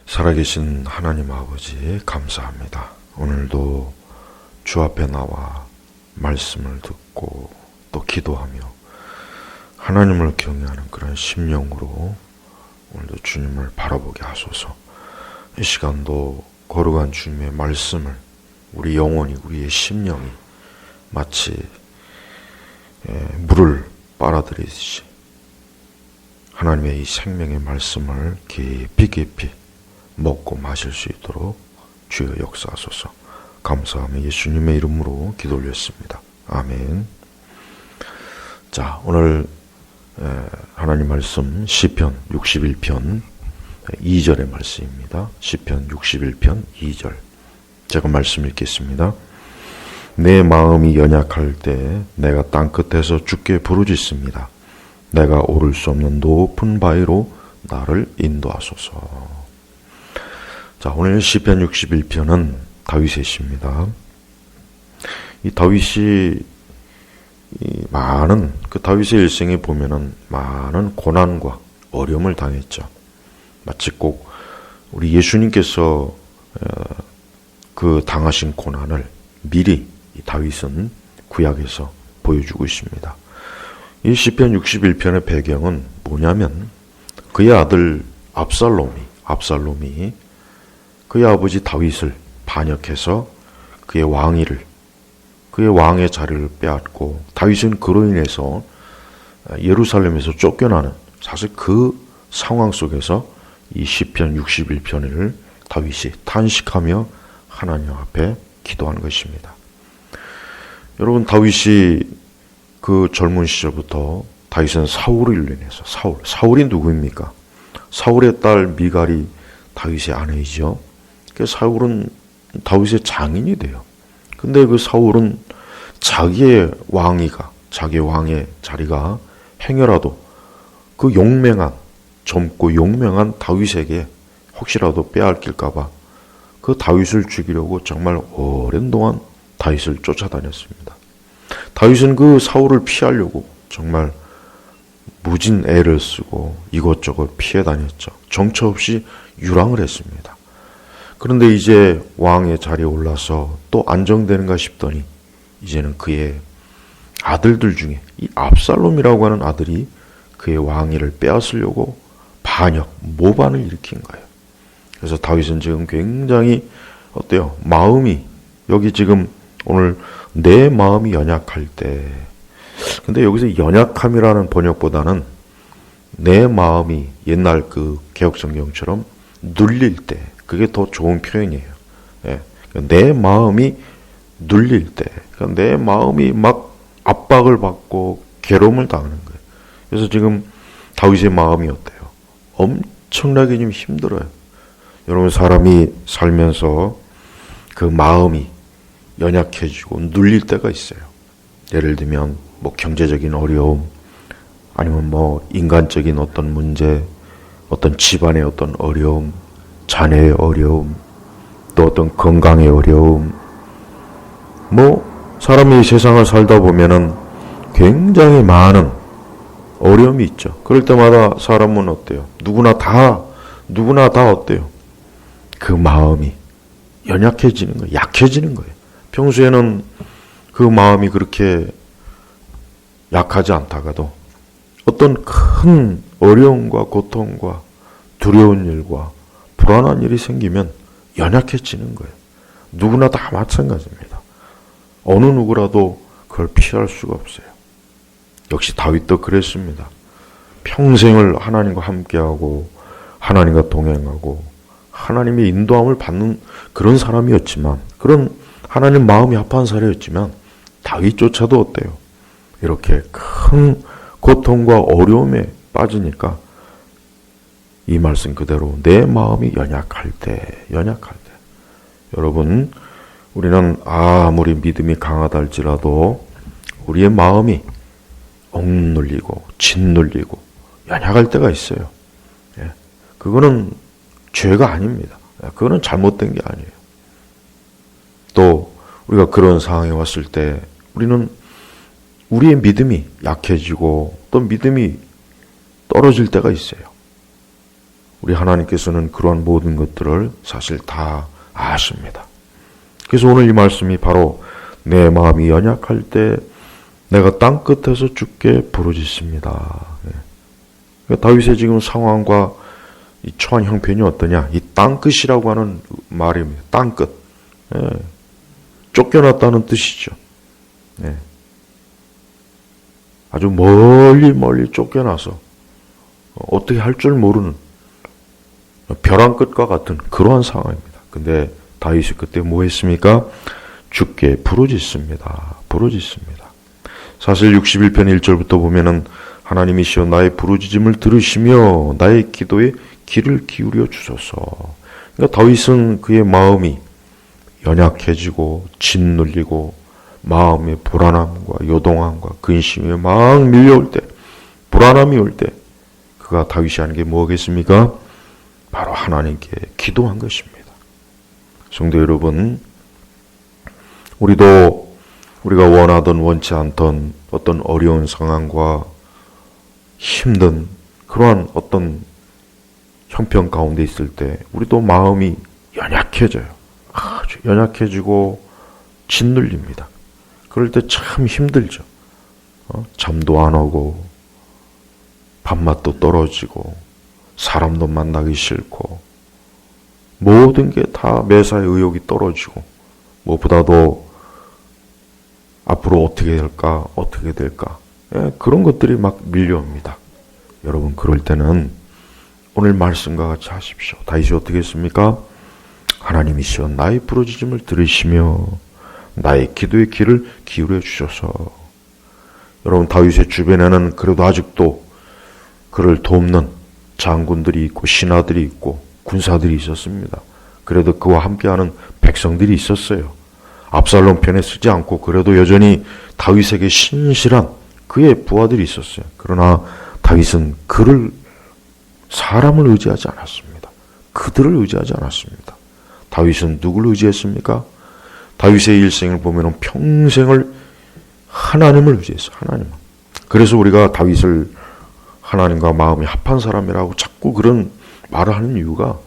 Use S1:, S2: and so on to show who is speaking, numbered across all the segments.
S1: 살아계신 하나님 아버지 감사합니다. 오늘도 주 앞에 나와 말씀을 듣고 또 기도하며 하나님을 경외하는 그런 심령으로 오늘도 주님을 바라보게 하소서. 이 시간도 거룩한 주님의 말씀을 우리 영혼이, 우리의 심령이 마치 물을 빨아들이듯이 하나님의 이 생명의 말씀을 깊이 먹고 마실 수 있도록 주여 역사하소서. 감사하며 예수님의 이름으로 기도 올렸습니다. 아멘. 자, 오늘 하나님 말씀 시편 61편 2절의 말씀입니다. 시편 61편 2절. 제가 말씀 읽겠습니다. 내 마음이 연약할 때 내가 땅끝에서 주께 부르짖습니다. 내가 오를 수 없는 높은 바위로 나를 인도하소서. 자, 오늘 시편 61편은 다윗의 시입니다. 이 다윗이 많은 다윗의 일생에 보면은 많은 고난과 어려움을 당했죠. 마치 꼭 우리 예수님께서 그 당하신 고난을 미리 이 다윗은 구약에서 보여주고 있습니다. 이 시편 61편의 배경은 뭐냐면 그의 아들 압살롬이 그의 아버지 다윗을 반역해서 그의 왕의 자리를 빼앗고 다윗은 그로 인해서 예루살렘에서 쫓겨나는 사실 그 상황 속에서 이 시편 61편을 다윗이 탄식하며 하나님 앞에 기도한 것입니다. 여러분, 다윗이 그 젊은 시절부터 다윗은 사울을 인해서 사울이 누구입니까? 사울의 딸 미갈이 다윗의 아내이죠. 그 사울은 다윗의 장인이 돼요. 근데 그 사울은 자기의 왕의 자리가 행여라도 그 젊고 용맹한 다윗에게 혹시라도 빼앗길까봐 그 다윗을 죽이려고 정말 오랜 동안 다윗을 쫓아다녔습니다. 다윗은 그 사울을 피하려고 정말 무진 애를 쓰고 이것저것 피해 다녔죠. 정처 없이 유랑을 했습니다. 그런데 이제 왕의 자리에 올라서 또 안정되는가 싶더니 이제는 그의 아들들 중에 이 압살롬이라고 하는 아들이 그의 왕위를 빼앗으려고 모반을 일으킨 거예요. 그래서 다윗은 지금 굉장히 마음이 여기 지금 오늘 내 마음이 연약할 때, 근데 여기서 연약함이라는 번역보다는 내 마음이 옛날 그 개역성경처럼 눌릴 때, 그게 더 좋은 표현이에요. 예. 내 마음이 눌릴 때, 내 마음이 막 압박을 받고 괴로움을 당하는 거예요. 그래서 지금 다윗의 마음이 어때요? 엄청나게 좀 힘들어요. 여러분, 사람이 살면서 그 마음이 연약해지고 눌릴 때가 있어요. 예를 들면 경제적인 어려움, 아니면 인간적인 어떤 문제, 어떤 집안의 어떤 어려움, 자녀의 어려움, 또 어떤 건강의 어려움, 사람이 세상을 살다 보면은 굉장히 많은 어려움이 있죠. 그럴 때마다 사람은 어때요? 누구나 다 어때요? 그 마음이 연약해지는 거예요. 약해지는 거예요. 평소에는 그 마음이 그렇게 약하지 않다가도 어떤 큰 어려움과 고통과 두려운 일과 불안한 일이 생기면 연약해지는 거예요. 누구나 다 마찬가지입니다. 어느 누구라도 그걸 피할 수가 없어요. 역시 다윗도 그랬습니다. 평생을 하나님과 함께하고 하나님과 동행하고 하나님의 인도함을 받는 그런 사람이었지만, 그런 하나님 마음이 합한 사람이었지만 다윗조차도 어때요? 이렇게 큰 고통과 어려움에 빠지니까 이 말씀 그대로 내 마음이 연약할 때 여러분, 우리는 아무리 믿음이 강하다 할지라도 우리의 마음이 억눌리고 짓눌리고 연약할 때가 있어요. 그거는 죄가 아닙니다. 그거는 잘못된 게 아니에요. 또 우리가 그런 상황에 왔을 때 우리는 우리의 믿음이 약해지고 또 믿음이 떨어질 때가 있어요. 우리 하나님께서는 그러한 모든 것들을 사실 다 아십니다. 그래서 오늘 이 말씀이 바로 내 마음이 연약할 때 내가 땅끝에서 주께 부르짖습니다. 그러니까 다윗의 지금 상황과 이 처한 형편이 어떠냐? 이 땅끝이라고 하는 말입니다. 땅끝. 쫓겨났다는 뜻이죠. 아주 멀리 쫓겨나서 어떻게 할 줄 모르는 벼랑 끝과 같은 그러한 상황입니다. 근데 다윗이 그때 뭐 했습니까? 주께 부르짖습니다. 사실 61편 1절부터 보면은 하나님이시여 나의 부르짖음을 들으시며 나의 기도에 귀를 기울여 주소서. 그러니까 다윗은 그의 마음이 연약해지고 짓눌리고 마음의 불안함과 요동함과 근심이 막 밀려올 때, 불안함이 올 때 그가 다윗이 하는 게 뭐겠습니까? 바로 하나님께 기도한 것입니다. 성도 여러분, 우리도 우리가 원하던 원치 않던 어떤 어려운 상황과 힘든 그러한 어떤 형편 가운데 있을 때 우리도 마음이 연약해져요. 아주 연약해지고 짓눌립니다. 그럴 때 참 힘들죠. 잠도 안 오고 밥맛도 떨어지고 사람도 만나기 싫고 모든 게 다 매사에 의욕이 떨어지고 무엇보다도 앞으로 어떻게 될까 그런 것들이 막 밀려옵니다. 여러분 그럴 때는 오늘 말씀과 같이 하십시오. 다윗이 어떻게 했습니까? 하나님이시여 나의 부르짖음을 들으시며 나의 기도의 귀를 기울여 주셔서. 여러분 다윗의 주변에는 그래도 아직도 그를 돕는 장군들이 있고 신하들이 있고 군사들이 있었습니다. 그래도 그와 함께하는 백성들이 있었어요. 압살롬 편에 서지 않고 그래도 여전히 다윗에게 신실한 그의 부하들이 있었어요. 그러나 다윗은 사람을 의지하지 않았습니다. 그들을 의지하지 않았습니다. 다윗은 누구를 의지했습니까? 다윗의 일생을 보면 평생을 하나님을 의지했어요. 하나님. 그래서 우리가 다윗을 하나님과 마음이 합한 사람이라고 자꾸 그런 말을 하는 이유가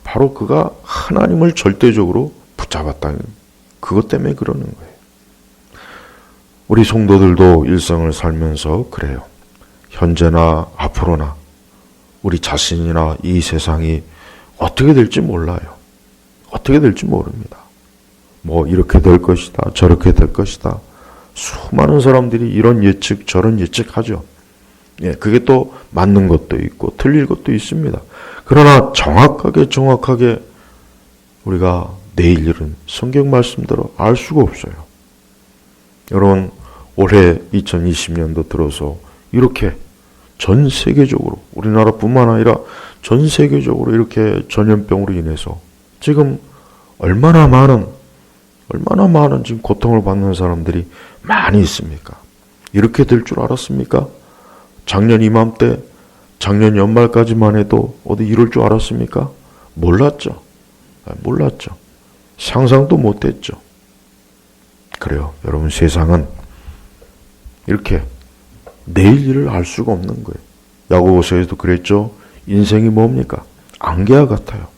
S1: 바로 그가 하나님을 절대적으로 붙잡았다는 그것 때문에 그러는 거예요. 우리 성도들도 일생을 살면서 그래요. 현재나 앞으로나 우리 자신이나 이 세상이 어떻게 될지 몰라요. 어떻게 될지 모릅니다. 뭐 이렇게 될 것이다. 저렇게 될 것이다. 수많은 사람들이 이런 예측 저런 예측하죠. 그게 또 맞는 것도 있고 틀릴 것도 있습니다. 그러나 정확하게 우리가 내일 일은 성경 말씀대로 알 수가 없어요. 여러분 올해 2020년도 들어서 이렇게 전 세계적으로 우리나라뿐만 아니라 전 세계적으로 이렇게 전염병으로 인해서 지금 얼마나 많은 지금 고통을 받는 사람들이 많이 있습니까? 이렇게 될 줄 알았습니까? 작년 이맘때, 작년 연말까지만 해도 어디 이럴 줄 알았습니까? 몰랐죠. 상상도 못했죠. 그래요. 여러분 세상은 이렇게 내일 일을 알 수가 없는 거예요. 야고보서에도 그랬죠. 인생이 뭡니까? 안개와 같아요.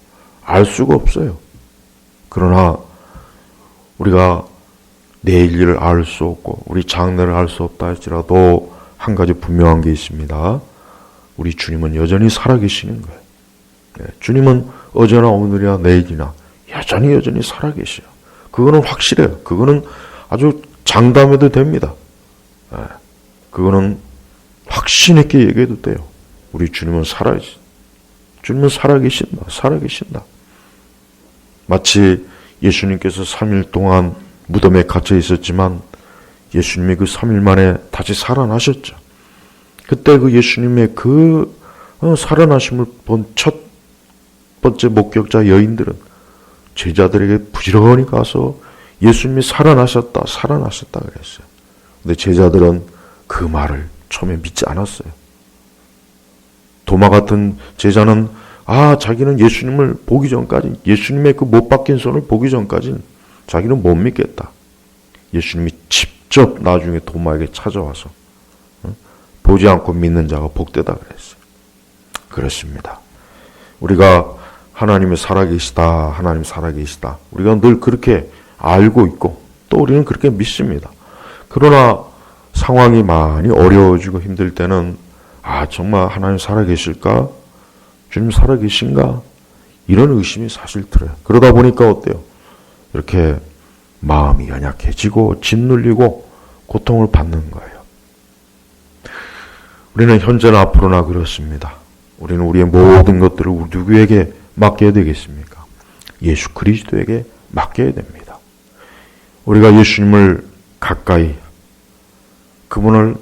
S1: 알 수가 없어요. 그러나 우리가 내일 일을 알 수 없고 우리 장래를 알 수 없다 할지라도 한 가지 분명한 게 있습니다. 우리 주님은 여전히 살아계시는 거예요. 주님은 어제나 오늘이나 내일이나 여전히 살아계셔요. 그거는 확실해요. 그거는 아주 장담해도 됩니다. 그거는 확신 있게 얘기해도 돼요. 우리 주님은 살아계신다. 마치 예수님께서 3일 동안 무덤에 갇혀 있었지만 예수님이 그 3일 만에 다시 살아나셨죠. 그때 그 예수님의 살아나심을 본 첫 번째 목격자 여인들은 제자들에게 부지런히 가서 예수님이 살아나셨다 그랬어요. 근데 제자들은 그 말을 처음에 믿지 않았어요. 도마 같은 제자는 자기는 예수님을 보기 전까지 예수님의 그 못 박힌 손을 보기 전까지는 자기는 못 믿겠다. 예수님이 직접 나중에 도마에게 찾아와서 보지 않고 믿는 자가 복되다 그랬어요. 그렇습니다. 우리가 하나님이 살아계시다, 하나님 살아계시다. 우리가 늘 그렇게 알고 있고 또 우리는 그렇게 믿습니다. 그러나 상황이 많이 어려워지고 힘들 때는 정말 하나님 살아계실까? 주님 살아계신가? 이런 의심이 사실 들어요. 그러다 보니까 어때요? 이렇게 마음이 연약해지고 짓눌리고 고통을 받는 거예요. 우리는 현재나 앞으로나 그렇습니다. 우리는 우리의 모든 것들을 누구에게 맡겨야 되겠습니까? 예수 그리스도에게 맡겨야 됩니다. 우리가 예수님을 가까이, 그분을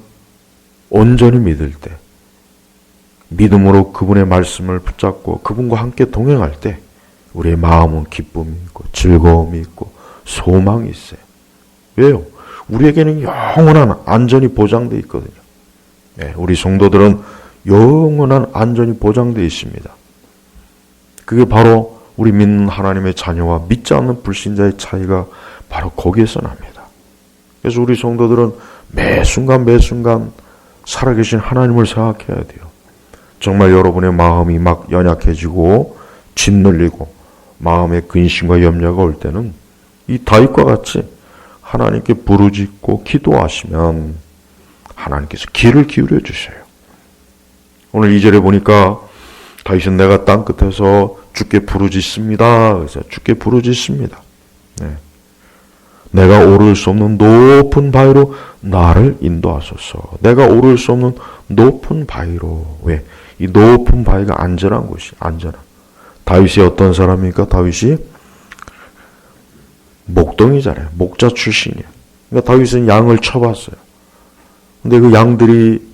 S1: 온전히 믿을 때, 믿음으로 그분의 말씀을 붙잡고 그분과 함께 동행할 때 우리의 마음은 기쁨이 있고 즐거움이 있고 소망이 있어요. 왜요? 우리에게는 영원한 안전이 보장되어 있거든요. 우리 성도들은 영원한 안전이 보장되어 있습니다. 그게 바로 우리 믿는 하나님의 자녀와 믿지 않는 불신자의 차이가 바로 거기에서 납니다. 그래서 우리 성도들은 매 순간 살아계신 하나님을 생각해야 돼요. 정말 여러분의 마음이 막 연약해지고 짓눌리고 마음에 근심과 염려가 올 때는 이 다윗과 같이 하나님께 부르짖고 기도하시면 하나님께서 귀를 기울여 주셔요. 오늘 2절에 보니까 다윗은 내가 땅 끝에서 주께 부르짖습니다. 그래서 주께 부르짖습니다. 내가 오를 수 없는 높은 바위로 나를 인도하소서. 내가 오를 수 없는 높은 바위로. 왜? 이 높은 바위가 안전한 곳이, 안전한. 다윗이 어떤 사람입니까? 다윗이 목동이잖아요. 목자 출신이에요. 그러니까 다윗은 양을 쳐봤어요. 근데 그 양들이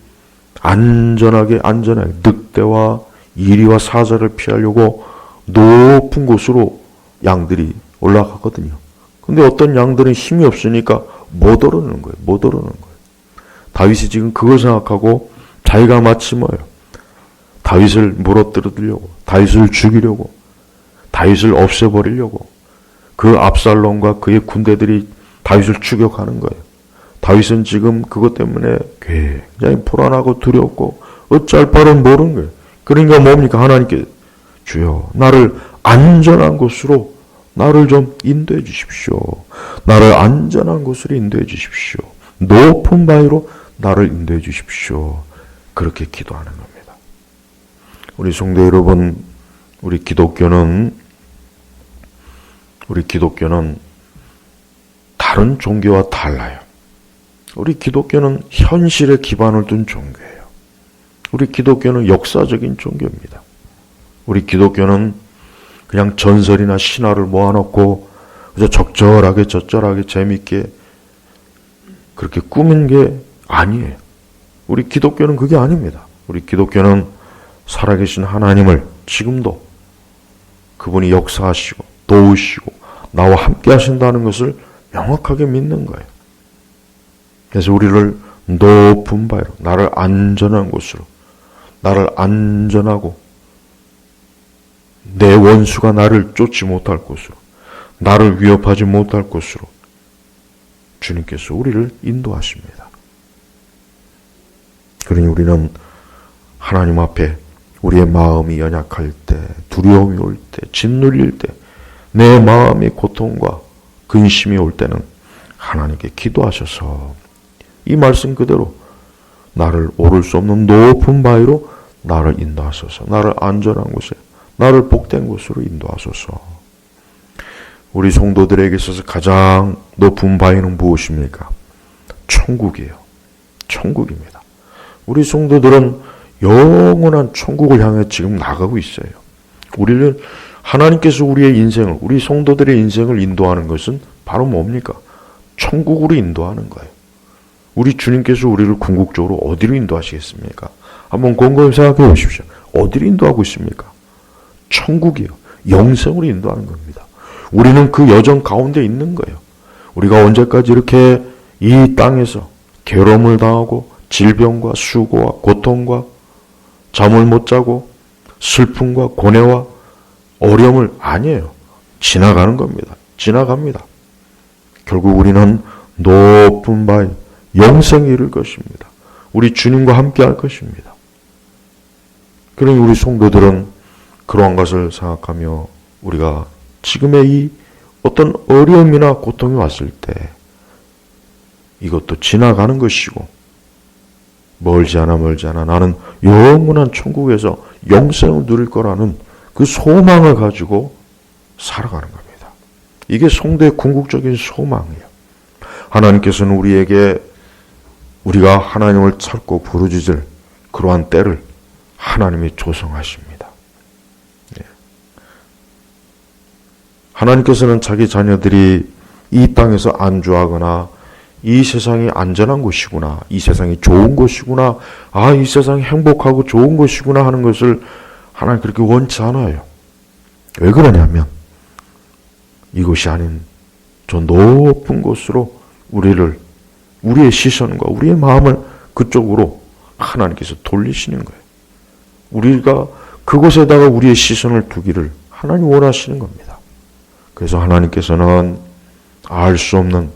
S1: 안전하게 늑대와 이리와 사자를 피하려고 높은 곳으로 양들이 올라가거든요. 근데 어떤 양들은 힘이 없으니까 못 오르는 거예요. 다윗이 지금 그걸 생각하고 자기가 마치 뭐예요? 다윗을 물어뜯으려고, 다윗을 죽이려고, 다윗을 없애버리려고 그 압살롬과 그의 군대들이 다윗을 추격하는 거예요. 다윗은 지금 그것 때문에 굉장히 불안하고 두렵고 어찌할 바를 모르는 거예요. 그러니까 뭡니까? 하나님께 주여 나를 안전한 곳으로 나를 좀 인도해 주십시오. 나를 안전한 곳으로 인도해 주십시오. 높은 바위로 나를 인도해 주십시오. 그렇게 기도하는 겁니다. 우리 성도 여러분, 우리 기독교는 다른 종교와 달라요. 우리 기독교는 현실에 기반을 둔 종교예요. 우리 기독교는 역사적인 종교입니다. 우리 기독교는 그냥 전설이나 신화를 모아놓고 그저 적절하게 재밌게 그렇게 꾸민 게 아니에요. 우리 기독교는 그게 아닙니다. 우리 기독교는 살아계신 하나님을 지금도 그분이 역사하시고 도우시고 나와 함께 하신다는 것을 명확하게 믿는 거예요. 그래서 우리를 높은 바위로, 나를 안전한 곳으로, 나를 안전하고 내 원수가 나를 쫓지 못할 곳으로, 나를 위협하지 못할 곳으로 주님께서 우리를 인도하십니다. 그러니 우리는 하나님 앞에 우리의 마음이 연약할 때, 두려움이 올 때, 짓눌릴 때, 내 마음의 고통과 근심이 올 때는 하나님께 기도하셔서 이 말씀 그대로 나를 오를 수 없는 높은 바위로 나를 인도하소서. 나를 안전한 곳에, 나를 복된 곳으로 인도하소서. 우리 성도들에게 있어서 가장 높은 바위는 무엇입니까? 천국이에요. 천국입니다. 우리 성도들은 영원한 천국을 향해 지금 나가고 있어요. 우리는 하나님께서 우리의 인생을, 우리 성도들의 인생을 인도하는 것은 바로 뭡니까? 천국으로 인도하는 거예요. 우리 주님께서 우리를 궁극적으로 어디로 인도하시겠습니까? 한번 곰곰이 생각해 보십시오. 어디로 인도하고 있습니까? 천국이요. 영생으로 인도하는 겁니다. 우리는 그 여정 가운데 있는 거예요. 우리가 언제까지 이렇게 이 땅에서 괴로움을 당하고 질병과 수고와 고통과 잠을 못 자고 슬픔과 고뇌와 어려움을 아니에요. 지나가는 겁니다. 지나갑니다. 결국 우리는 높은 바위, 영생에 이를 것입니다. 우리 주님과 함께 할 것입니다. 그러니 우리 성도들은 그러한 것을 생각하며 우리가 지금의 이 어떤 어려움이나 고통이 왔을 때 이것도 지나가는 것이고 멀지 않아 나는 영원한 천국에서 영생을 누릴 거라는 그 소망을 가지고 살아가는 겁니다. 이게 성도의 궁극적인 소망이에요. 하나님께서는 우리가 하나님을 찾고 부르짖을 그러한 때를 하나님이 조성하십니다. 하나님께서는 자기 자녀들이 이 땅에서 안주하거나 이 세상이 안전한 곳이구나, 이 세상이 좋은 곳이구나, 이 세상이 행복하고 좋은 곳이구나 하는 것을 하나님 그렇게 원치 않아요. 왜 그러냐면 이곳이 아닌 저 높은 곳으로 우리의 시선과 우리의 마음을 그쪽으로 하나님께서 돌리시는 거예요. 우리가 그곳에다가 우리의 시선을 두기를 하나님 원하시는 겁니다. 그래서 하나님께서는 알 수 없는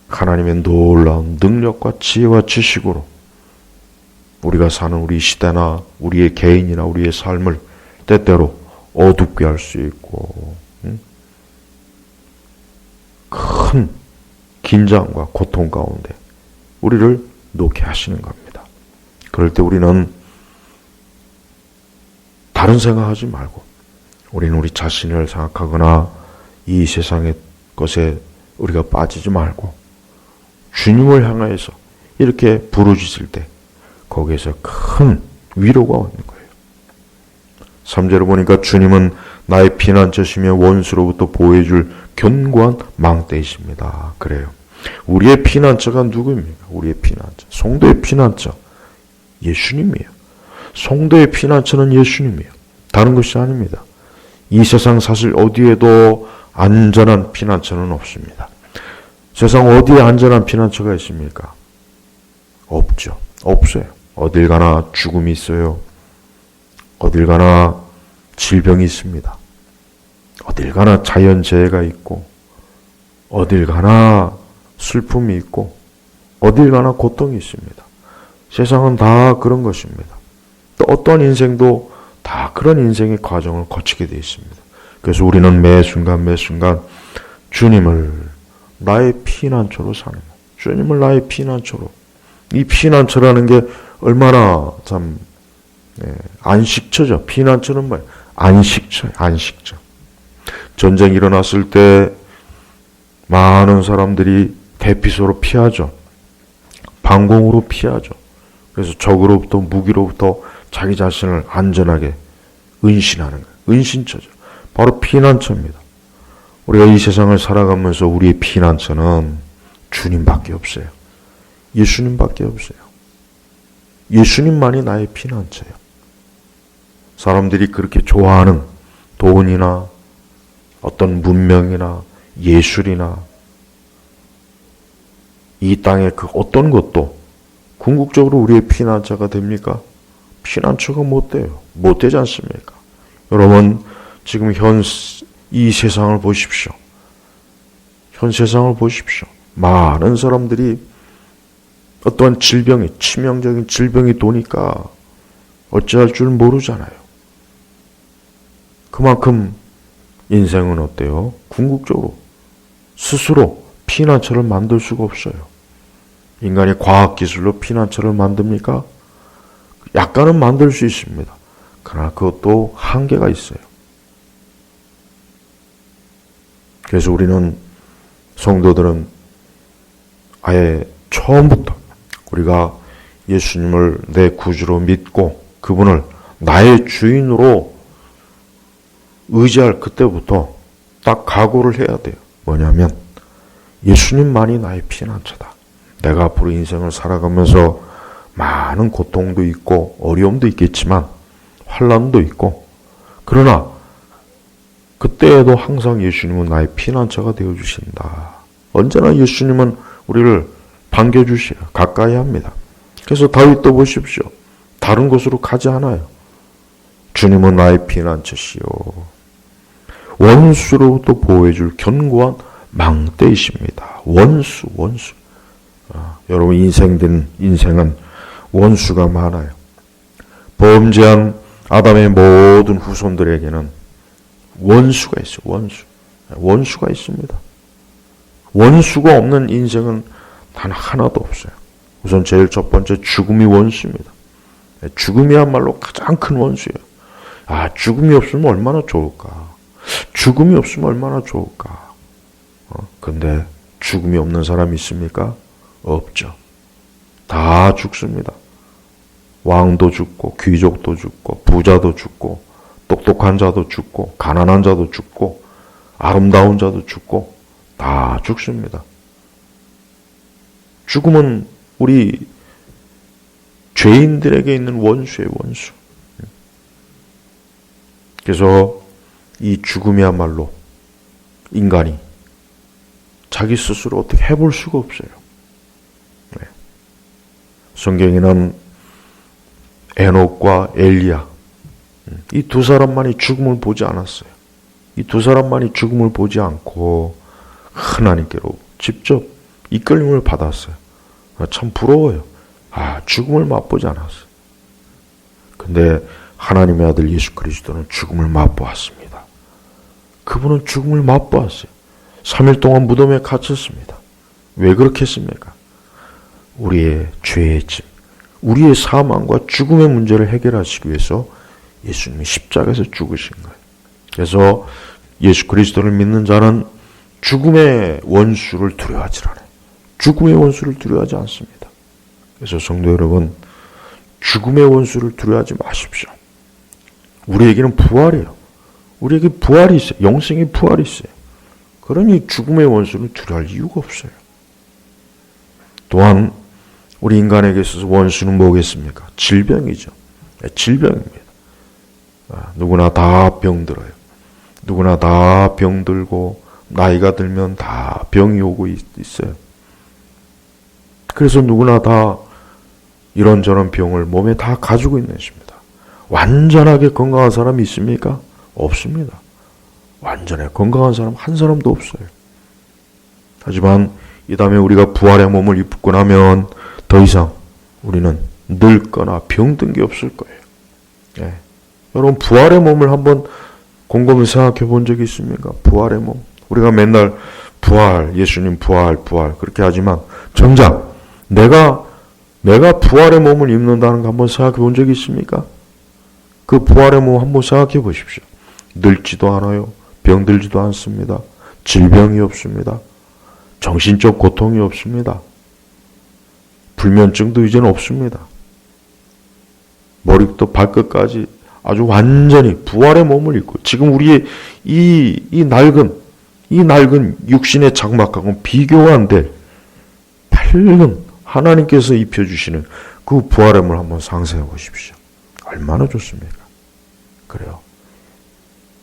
S1: 하나님의 놀라운 능력과 지혜와 지식으로 우리가 사는 우리 시대나 우리의 개인이나 우리의 삶을 때때로 어둡게 할 수 있고 큰 긴장과 고통 가운데 우리를 놓게 하시는 겁니다. 그럴 때 우리는 다른 생각하지 말고 우리는 우리 자신을 생각하거나 이 세상의 것에 우리가 빠지지 말고 주님을 향해서 이렇게 부르짖을 때 거기에서 큰 위로가 오는 거예요. 3절을 보니까 주님은 나의 피난처시며 원수로부터 보호해줄 견고한 망대이십니다. 그래요. 우리의 피난처가 누구입니까? 우리의 피난처. 성도의 피난처. 예수님이에요. 성도의 피난처는 예수님이에요. 다른 것이 아닙니다. 이 세상 사실 어디에도 안전한 피난처는 없습니다. 세상 어디에 안전한 피난처가 있습니까? 없죠. 없어요. 어딜 가나 죽음이 있어요. 어딜 가나 질병이 있습니다. 어딜 가나 자연재해가 있고 어딜 가나 슬픔이 있고 어딜 가나 고통이 있습니다. 세상은 다 그런 것입니다. 또 어떤 인생도 다 그런 인생의 과정을 거치게 되어 있습니다. 그래서 우리는 매 순간 주님을 나의 피난처로 사는 거예요. 주님을 나의 피난처로. 이 피난처라는 게 얼마나 참 안식처죠. 피난처는 뭐예요? 안식처예요. 안식처. 전쟁이 일어났을 때 많은 사람들이 대피소로 피하죠. 방공으로 피하죠. 그래서 적으로부터 무기로부터 자기 자신을 안전하게 은신하는 거예요. 은신처죠. 바로 피난처입니다. 우리가 이 세상을 살아가면서 우리의 피난처는 주님밖에 없어요. 예수님밖에 없어요. 예수님만이 나의 피난처예요. 사람들이 그렇게 좋아하는 돈이나 어떤 문명이나 예술이나 이 땅의 그 어떤 것도 궁극적으로 우리의 피난처가 됩니까? 피난처가 못 돼요. 못 되지 않습니까? 여러분 지금 이 세상을 보십시오. 현 세상을 보십시오. 많은 사람들이 어떠한 질병이 치명적인 질병이 도니까 어찌할 줄 모르잖아요. 그만큼 인생은 어때요? 궁극적으로 스스로 피난처를 만들 수가 없어요. 인간이 과학기술로 피난처를 만듭니까? 약간은 만들 수 있습니다. 그러나 그것도 한계가 있어요. 그래서 우리는 성도들은 아예 처음부터 우리가 예수님을 내 구주로 믿고 그분을 나의 주인으로 의지할 그때부터 딱 각오를 해야 돼요. 뭐냐면 예수님만이 나의 피난처다. 내가 앞으로 인생을 살아가면서 많은 고통도 있고 어려움도 있겠지만 환난도 있고 그러나 그때에도 항상 예수님은 나의 피난처가 되어주신다. 언제나 예수님은 우리를 반겨주셔요. 가까이 합니다. 그래서 다윗도 보십시오. 다른 곳으로 가지 않아요. 주님은 나의 피난처시요. 원수로부터 보호해줄 견고한 망대이십니다. 원수. 여러분 인생은 원수가 많아요. 범죄한 아담의 모든 후손들에게는 원수가 있어요. 원수가 있습니다. 원수가 없는 인생은 단 하나도 없어요. 우선 제일 첫 번째 죽음이 원수입니다. 죽음이야말로 가장 큰 원수예요. 죽음이 없으면 얼마나 좋을까. 죽음이 없으면 얼마나 좋을까. 근데 죽음이 없는 사람이 있습니까? 없죠. 다 죽습니다. 왕도 죽고 귀족도 죽고 부자도 죽고 똑똑한 자도 죽고 가난한 자도 죽고 아름다운 자도 죽고 다 죽습니다. 죽음은 우리 죄인들에게 있는 원수예요, 원수. 그래서 이 죽음이야말로 인간이 자기 스스로 어떻게 해볼 수가 없어요. 성경에는 에녹과 엘리야, 이 두 사람만이 죽음을 보지 않았어요. 이 두 사람만이 죽음을 보지 않고 하나님께로 직접 이끌림을 받았어요. 참 부러워요. 죽음을 맛보지 않았어요. 근데 하나님의 아들 예수 그리스도는 죽음을 맛보았습니다. 그분은 죽음을 맛보았어요. 3일 동안 무덤에 갇혔습니다. 왜 그렇게 했습니까? 우리의 죄의 짐, 우리의 사망과 죽음의 문제를 해결하시기 위해서 예수님이 십자가에서 죽으신 거예요. 그래서 예수 그리스도를 믿는 자는 죽음의 원수를 두려워하지 않아요. 죽음의 원수를 두려워하지 않습니다. 그래서 성도 여러분, 죽음의 원수를 두려워하지 마십시오. 우리에게는 부활이에요. 우리에게 부활이 있어요. 영생의 부활이 있어요. 그러니 죽음의 원수를 두려워할 이유가 없어요. 또한 우리 인간에게 있어서 원수는 뭐겠습니까? 질병이죠. 질병입니다. 누구나 다 병들어요. 누구나 다 병들고 나이가 들면 다 병이 오고 있어요. 그래서 누구나 다 이런저런 병을 몸에 다 가지고 있는 것입니다. 완전하게 건강한 사람이 있습니까? 없습니다. 완전히 건강한 사람 한 사람도 없어요. 하지만 이 다음에 우리가 부활의 몸을 입고 나면 더 이상 우리는 늙거나 병든 게 없을 거예요. 네. 여러분 부활의 몸을 한번 곰곰이 생각해 본 적이 있습니까? 부활의 몸. 우리가 맨날 부활, 예수님 부활 그렇게 하지만 정작 내가 부활의 몸을 입는다는 거 한번 생각해 본 적이 있습니까? 그 부활의 몸 한번 생각해 보십시오. 늙지도 않아요. 병들지도 않습니다. 질병이 없습니다. 정신적 고통이 없습니다. 불면증도 이제는 없습니다. 머리부터 발끝까지 아주 완전히 부활의 몸을 입고 지금 우리의 이 낡은 육신의 장막하고는 비교가 안 될 밝은 하나님께서 입혀주시는 그 부활의 몸을 한번 상상해 보십시오. 얼마나 좋습니까? 그래요.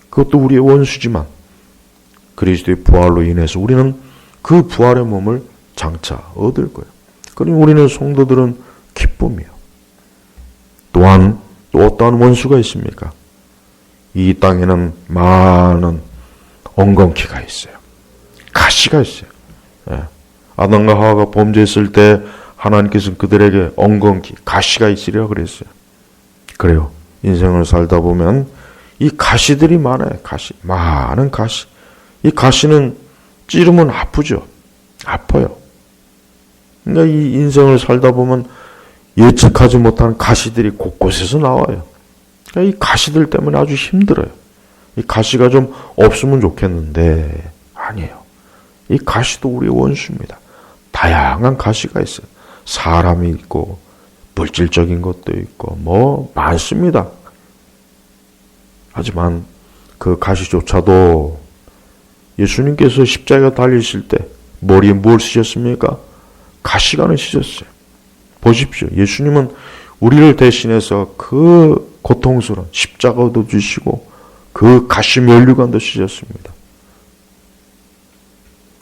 S1: 그것도 우리의 원수지만 그리스도의 부활로 인해서 우리는 그 부활의 몸을 장차 얻을 거예요. 그러니 우리는 성도들은 기쁨이에요. 또한 또 어떠한 원수가 있습니까? 이 땅에는 많은 엉겅퀴가 있어요. 가시가 있어요. 예. 아담과 하와가 범죄했을 때 하나님께서는 그들에게 엉겅퀴, 가시가 있으리라 그랬어요. 그래요. 인생을 살다 보면 이 가시들이 많아요. 많은 가시. 이 가시는 찌르면 아프죠. 아파요. 그러니까 이 인생을 살다 보면 예측하지 못한 가시들이 곳곳에서 나와요. 그러니까 이 가시들 때문에 아주 힘들어요. 이 가시가 좀 없으면 좋겠는데 아니에요. 이 가시도 우리의 원수입니다. 다양한 가시가 있어요. 사람이 있고 물질적인 것도 있고 뭐 많습니다. 하지만 그 가시조차도 예수님께서 십자가 달리실 때 머리에 뭘 쓰셨습니까? 가시관을 쓰셨어요. 보십시오. 예수님은 우리를 대신해서 그 고통스러운 십자가도 주시고 그 가시 면류관도 쓰셨습니다.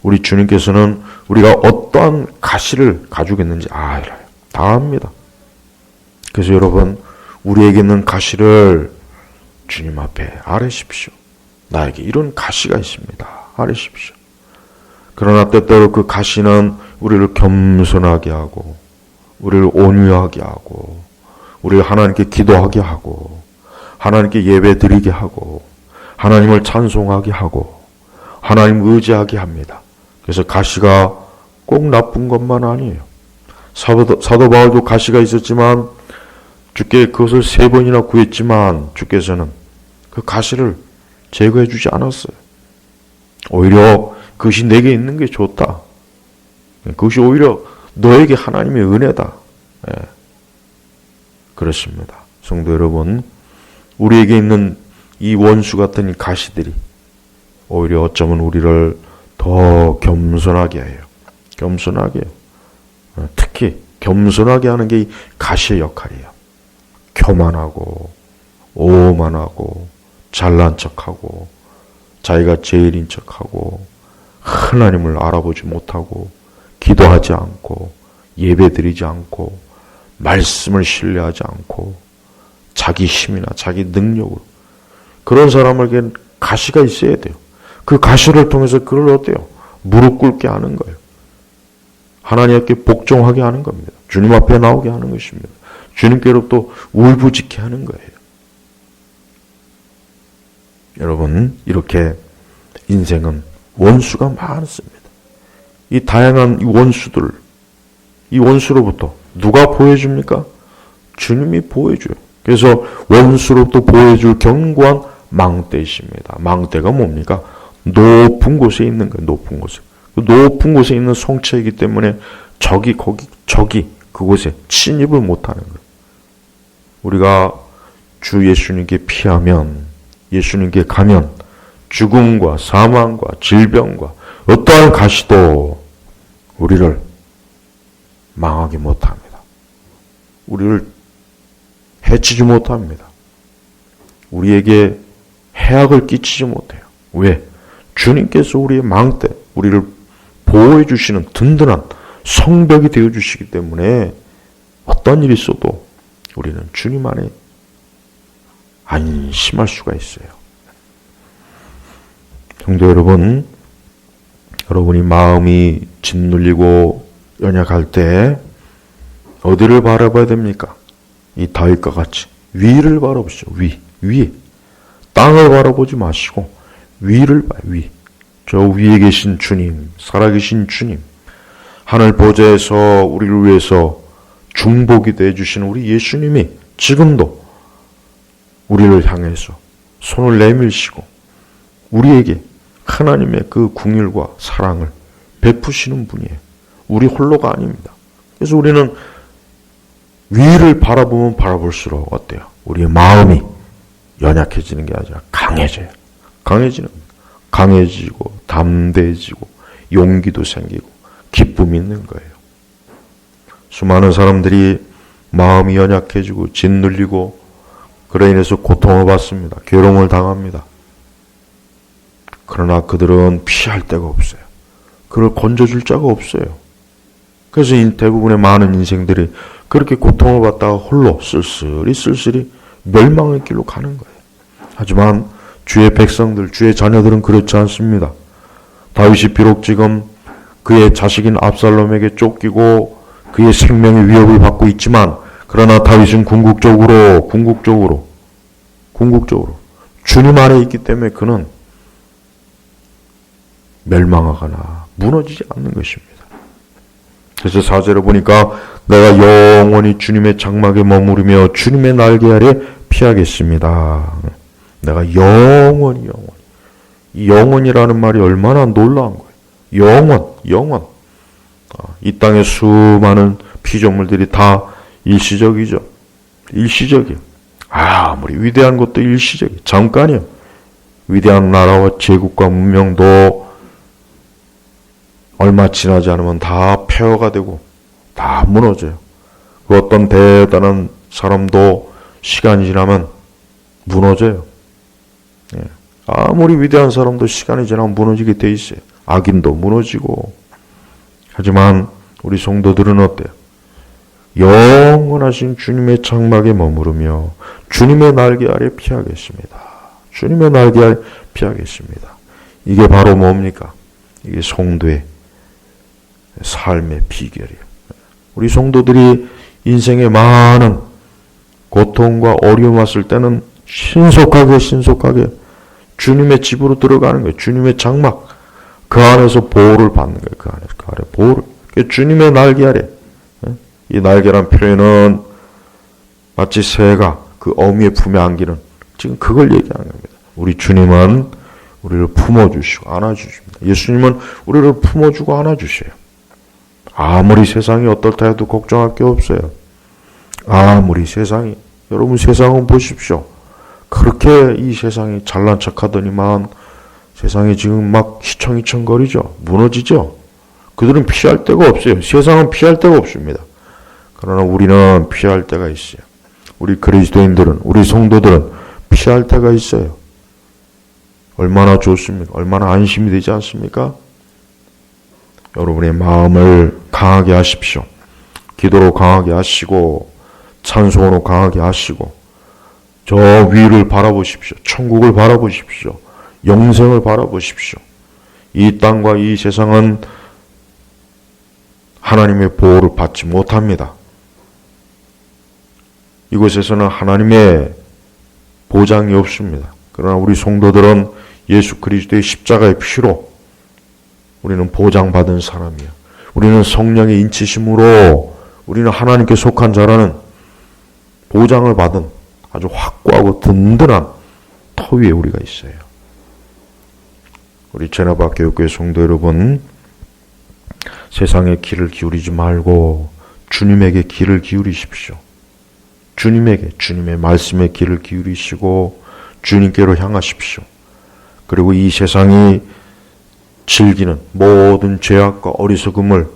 S1: 우리 주님께서는 우리가 어떠한 가시를 가지고 있는지 알아요. 다 압니다. 그래서 여러분 우리에게 있는 가시를 주님 앞에 아뢰십시오. 나에게 이런 가시가 있습니다. 아뢰십시오. 그러나 때때로 그 가시는 우리를 겸손하게 하고 우리를 온유하게 하고 우리를 하나님께 기도하게 하고 하나님께 예배 드리게 하고 하나님을 찬송하게 하고 하나님 의지하게 합니다. 그래서 가시가 꼭 나쁜 것만 아니에요. 사도 바울도 가시가 있었지만 주께 그것을 3번이나 구했지만 주께서는 그 가시를 제거해 주지 않았어요. 오히려 그것이 내게 있는 게 좋다. 그것이 오히려 너에게 하나님의 은혜다. 그렇습니다. 성도 여러분, 우리에게 있는 이 원수 같은 이 가시들이 오히려 어쩌면 우리를 더 겸손하게 해요. 겸손하게 해요. 특히 겸손하게 하는 게 이 가시의 역할이에요. 교만하고 오만하고 잘난 척하고 자기가 제일인 척하고 하나님을 알아보지 못하고 기도하지 않고 예배드리지 않고 말씀을 신뢰하지 않고 자기 힘이나 자기 능력으로 그런 사람에게는 가시가 있어야 돼요. 그 가시를 통해서 그걸 어때요? 무릎 꿇게 하는 거예요. 하나님께 복종하게 하는 겁니다. 주님 앞에 나오게 하는 것입니다. 주님께로부터 울부짖게 하는 거예요. 여러분, 이렇게 인생은 원수가 많습니다. 이 다양한 원수들, 이 원수로부터 누가 보호해줍니까? 주님이 보호해줘요. 그래서 원수로부터 보호해줄 견고한 망대이십니다. 망대가 뭡니까? 높은 곳에 있는 거예요. 높은 곳에. 높은 곳에 있는 성체이기 때문에 적이 그곳에 침입을 못하는 거예요. 우리가 주 예수님께 피하면, 예수님께 가면 죽음과 사망과 질병과 어떠한 가시도 우리를 망하게 못합니다. 우리를 해치지 못합니다. 우리에게 해악을 끼치지 못해요. 왜? 주님께서 우리의 망대, 우리를 보호해 주시는 든든한 성벽이 되어 주시기 때문에 어떤 일이 있어도 우리는 주님 안에 안심할 수가 있어요. 성도 여러분, 여러분이 마음이 짓눌리고 연약할 때 어디를 바라봐야 됩니까? 이 다윗과 같이 위를 바라보시죠. 위. 땅을 바라보지 마시고 위를 봐요. 위. 저 위에 계신 주님, 살아계신 주님, 하늘 보좌에서 우리를 위해서 중보기 해주시는 우리 예수님이 지금도 우리를 향해서 손을 내밀시고 우리에게 하나님의 그 긍휼과 사랑을 베푸시는 분이에요. 우리 홀로가 아닙니다. 그래서 우리는 위를 바라보면 바라볼수록 어때요? 우리의 마음이 연약해지는 게 아니라 강해져요. 강해지고 담대해지고 용기도 생기고 기쁨이 있는 거예요. 수많은 사람들이 마음이 연약해지고 짓눌리고 그로 인해서 고통을 받습니다. 괴로움을 당합니다. 그러나 그들은 피할 데가 없어요. 그를 건져줄 자가 없어요. 그래서 대부분의 많은 인생들이 그렇게 고통을 받다가 홀로 쓸쓸히 멸망의 길로 가는 거예요. 하지만 주의 백성들, 주의 자녀들은 그렇지 않습니다. 다윗이 비록 지금 그의 자식인 압살롬에게 쫓기고 그의 생명의 위협을 받고 있지만 그러나 다윗은 궁극적으로 주님 안에 있기 때문에 그는 멸망하거나 무너지지 않는 것입니다. 그래서 4절에 보니까 내가 영원히 주님의 장막에 머무르며 주님의 날개 아래 피하겠습니다. 내가 영원히. 이 영원이라는 말이 얼마나 놀라운 거예요. 영원. 이 땅의 수많은 피조물들이 다 일시적이죠. 일시적이에요. 아무리 위대한 것도 일시적이에요. 잠깐이요. 위대한 나라와 제국과 문명도 얼마 지나지 않으면 다 폐허가 되고 다 무너져요. 그 어떤 대단한 사람도 시간이 지나면 무너져요. 아무리 위대한 사람도 시간이 지나면 무너지게 돼 있어요. 악인도 무너지고. 하지만 우리 성도들은 어때요? 영원하신 주님의 장막에 머무르며 주님의 날개 아래 피하겠습니다. 주님의 날개 아래 피하겠습니다. 이게 바로 뭡니까? 이게 성도의 삶의 비결이에요. 우리 성도들이 인생에 많은 고통과 어려움 왔을 때는 신속하게 주님의 집으로 들어가는 거예요. 주님의 장막. 그 안에서 보호를 받는 거예요. 그 안에 보호를. 주님의 날개 아래. 이 날개란 표현은 마치 새가 그 어미의 품에 안기는, 지금 그걸 얘기하는 겁니다. 우리 주님은 우리를 품어주시고 안아주십니다. 예수님은 우리를 품어주고 안아주셔요. 아무리 세상이 어떻다 해도 걱정할 게 없어요. 아무리 세상이, 여러분 세상은 보십시오. 그렇게 이 세상이 잘난 척하더니만 세상이 지금 막 휘청휘청거리죠. 무너지죠. 그들은 피할 데가 없어요. 세상은 피할 데가 없습니다. 그러나 우리는 피할 데가 있어요. 우리 그리스도인들은, 우리 성도들은 피할 데가 있어요. 얼마나 좋습니까? 얼마나 안심이 되지 않습니까? 여러분의 마음을 강하게 하십시오. 기도로 강하게 하시고 찬송으로 강하게 하시고 저 위를 바라보십시오. 천국을 바라보십시오. 영생을 바라보십시오. 이 땅과 이 세상은 하나님의 보호를 받지 못합니다. 이곳에서는 하나님의 보장이 없습니다. 그러나 우리 성도들은 예수 그리스도의 십자가의 피로 우리는 보장받은 사람이에요. 우리는 성령의 인치심으로 우리는 하나님께 속한 자라는 보장을 받은 아주 확고하고 든든한 터 위에 우리가 있어요. 우리 제나바 교육교회 성도 여러분, 세상에 귀를 기울이지 말고 주님에게 귀를 기울이십시오. 주님의 말씀에 귀를 기울이시고 주님께로 향하십시오. 그리고 이 세상이 즐기는 모든 죄악과 어리석음을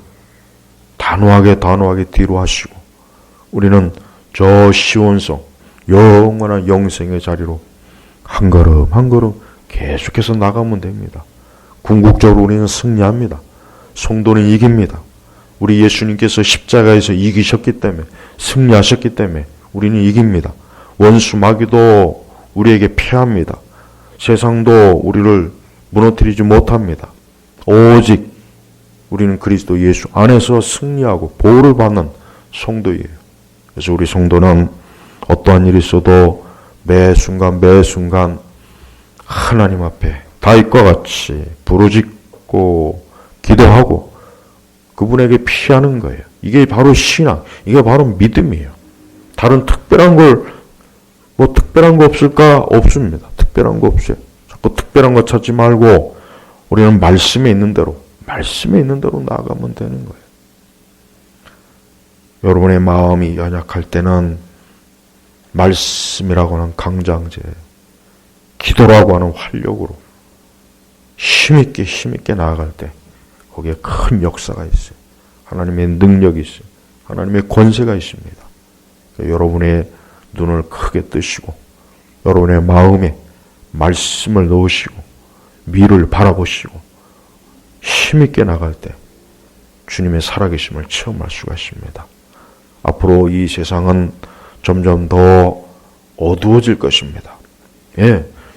S1: 단호하게 뒤로 하시고 우리는 저 시온성 영원한 영생의 자리로 한 걸음 계속해서 나가면 됩니다. 궁극적으로 우리는 승리합니다. 성도는 이깁니다. 우리 예수님께서 십자가에서 이기셨기 때문에, 승리하셨기 때문에 우리는 이깁니다. 원수 마귀도 우리에게 패합니다. 세상도 우리를 무너뜨리지 못합니다. 오직 우리는 그리스도 예수 안에서 승리하고 보호를 받는 성도예요. 그래서 우리 성도는 어떠한 일이 있어도 매 순간 하나님 앞에 다윗과 같이 부르짖고 기도하고 그분에게 피하는 거예요. 이게 바로 신앙, 이게 바로 믿음이에요. 다른 특별한 거 없을까? 없습니다. 특별한 거 없어요. 자꾸 특별한 거 찾지 말고 우리는 말씀에 있는 대로 나아가면 되는 거예요. 여러분의 마음이 연약할 때는 말씀이라고 하는 강장제, 기도라고 하는 활력으로 힘있게 나아갈 때 거기에 큰 역사가 있어요. 하나님의 능력이 있어요. 하나님의 권세가 있습니다. 그러니까 여러분의 눈을 크게 뜨시고 여러분의 마음에 말씀을 넣으시고 위를 바라보시고 힘있게 나갈 때 주님의 살아계심을 체험할 수가 있습니다. 앞으로 이 세상은 점점 더 어두워질 것입니다.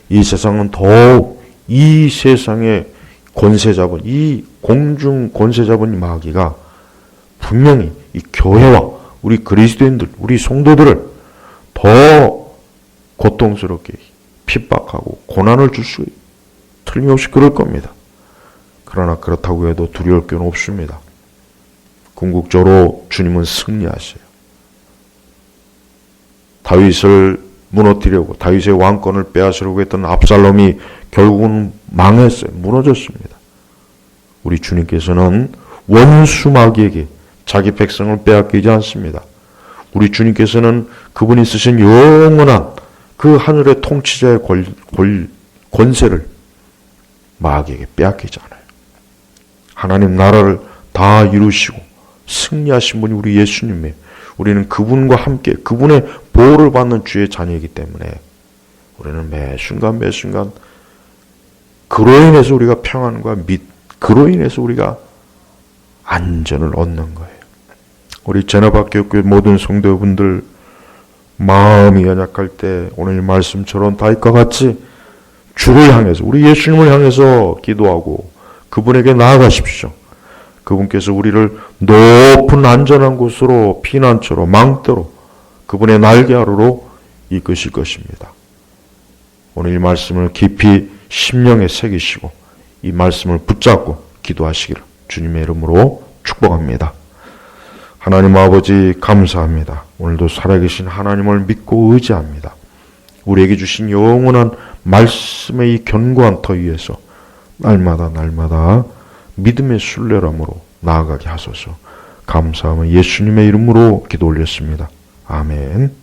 S1: 이 세상은 더욱 이 세상의 권세 잡은 이 공중 권세 잡은 마귀가 분명히 이 교회와 우리 그리스도인들, 우리 성도들을 더 고통스럽게 핍박하고 고난을 줄 수 틀림없이 그럴 겁니다. 그러나 그렇다고 해도 두려울 건 없습니다. 궁극적으로 주님은 승리하세요. 다윗을 무너뜨리려고 다윗의 왕권을 빼앗으려고 했던 압살롬이 결국은 망했어요. 무너졌습니다. 우리 주님께서는 원수 마귀에게 자기 백성을 빼앗기지 않습니다. 우리 주님께서는 그분이 쓰신 영원한 그 하늘의 통치자의 권세를 마귀에게 빼앗기지 않아요. 하나님 나라를 다 이루시고 승리하신 분이 우리 예수님이에요. 우리는 그분과 함께 그분의 보호를 받는 주의 자녀이기 때문에 우리는 매 순간 그로 인해서 우리가 평안과 그로 인해서 우리가 안전을 얻는 거예요. 우리 제나바 교회 모든 성도분들 마음이 연약할 때 오늘 말씀처럼 다윗과 같이 주를 향해서 우리 예수님을 향해서 기도하고 그분에게 나아가십시오. 그분께서 우리를 높은 안전한 곳으로 피난처로 망대로 그분의 날개 아래로 이끄실 것입니다. 오늘 이 말씀을 깊이 심령에 새기시고 이 말씀을 붙잡고 기도하시기를 주님의 이름으로 축복합니다. 하나님 아버지 감사합니다. 오늘도 살아계신 하나님을 믿고 의지합니다. 우리에게 주신 영원한 말씀의 이 견고한 터 위에서 날마다 믿음의 순례람으로 나아가게 하소서. 감사하며 예수님의 이름으로 기도 올렸습니다. 아멘.